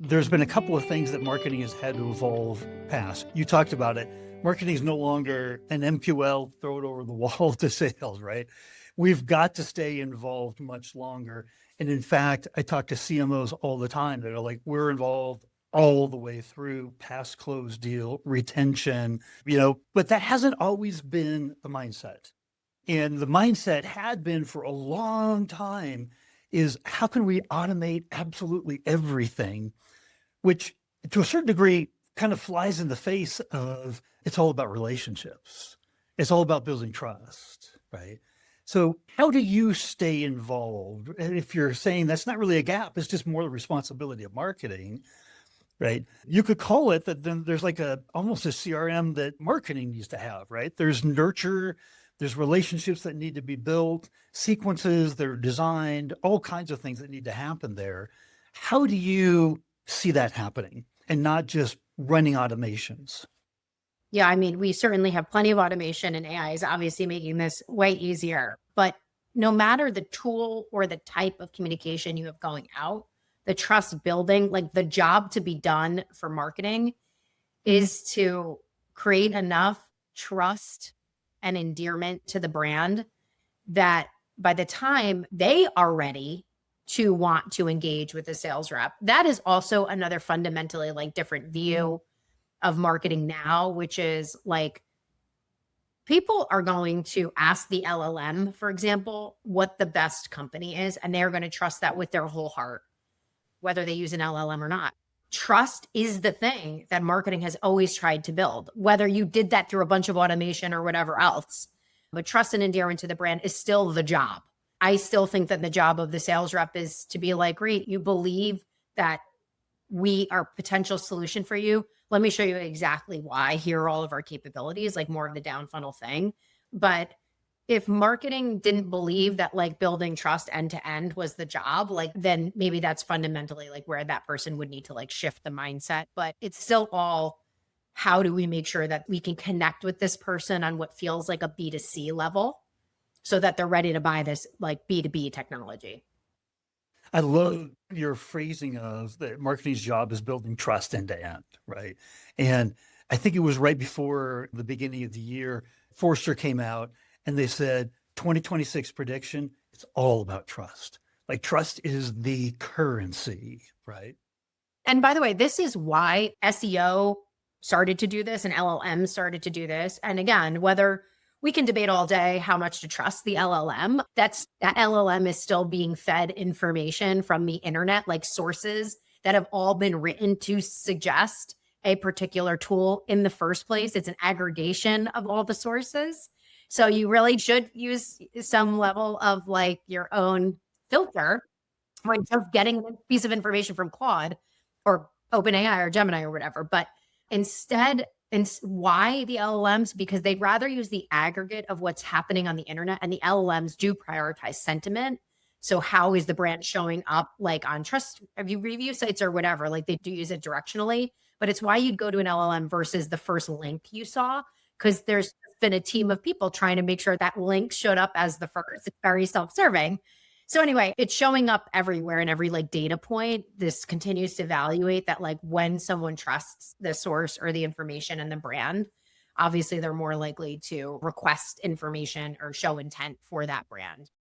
There's been a couple of things that marketing has had to evolve past. You talked about it. Marketing is no longer an MQL, throw it over the wall to sales, right? We've got to stay involved much longer. And in fact, I talk to CMOs all the time that are like, we're involved all the way through past close deal, retention, but that hasn't always been the mindset. And the mindset had been for a long time is how can we automate absolutely everything, which to a certain degree kind of flies in the face of it's all about relationships. It's all about building trust, right? So how do you stay involved? And if you're saying that's not really a gap, it's just more the responsibility of marketing, right? You could call it that then there's like almost a CRM that marketing needs to have, right? There's nurture, there's relationships that need to be built, sequences that are designed, all kinds of things that need to happen there. How do you see that happening and not just running automations? Yeah, I mean, we certainly have plenty of automation and AI is obviously making this way easier. But no matter the tool or the type of communication you have going out, the trust building, like the job to be done for marketing is to create enough trust and endearment to the brand that by the time they are ready to want to engage with the sales rep, that is also another fundamentally like different view of marketing now, which is like people are going to ask the LLM, for example, what the best company is, and they're going to trust that with their whole heart, whether they use an LLM or not. Trust is the thing that marketing has always tried to build, whether you did that through a bunch of automation or whatever else. But trust and endearment to the brand is still the job. I still think that the job of the sales rep is to be like, great, you believe that we are a potential solution for you. Let me show you exactly why. Here are all of our capabilities, like more of the down funnel thing. But if marketing didn't believe that like building trust end to end was the job, like then maybe that's fundamentally like where that person would need to like shift the mindset. But it's still all how do we make sure that we can connect with this person on what feels like a B2C level so that they're ready to buy this like B2B technology. I love your phrasing of that marketing's job is building trust end to end, right? And I think it was right before the beginning of the year, Forrester came out and they said 2026 prediction, it's all about trust. Like trust is the currency, right? And by the way, this is why SEO started to do this and LLM started to do this. And again, whether we can debate all day how much to trust the LLM, that LLM is still being fed information from the internet, like sources that have all been written to suggest a particular tool in the first place. It's an aggregation of all the sources. So you really should use some level of like your own filter when just getting a piece of information from Claude or OpenAI or Gemini or whatever. But instead, and why the LLMs? Because they'd rather use the aggregate of what's happening on the internet, and the LLMs do prioritize sentiment. So how is the brand showing up like on trust review sites or whatever? Like they do use it directionally, but it's why you'd go to an LLM versus the first link you saw, because there's been a team of people trying to make sure that link showed up as the first. It's very self-serving. So anyway, it's showing up everywhere in every like data point. This continues to evaluate that like when someone trusts the source or the information and the brand, obviously they're more likely to request information or show intent for that brand.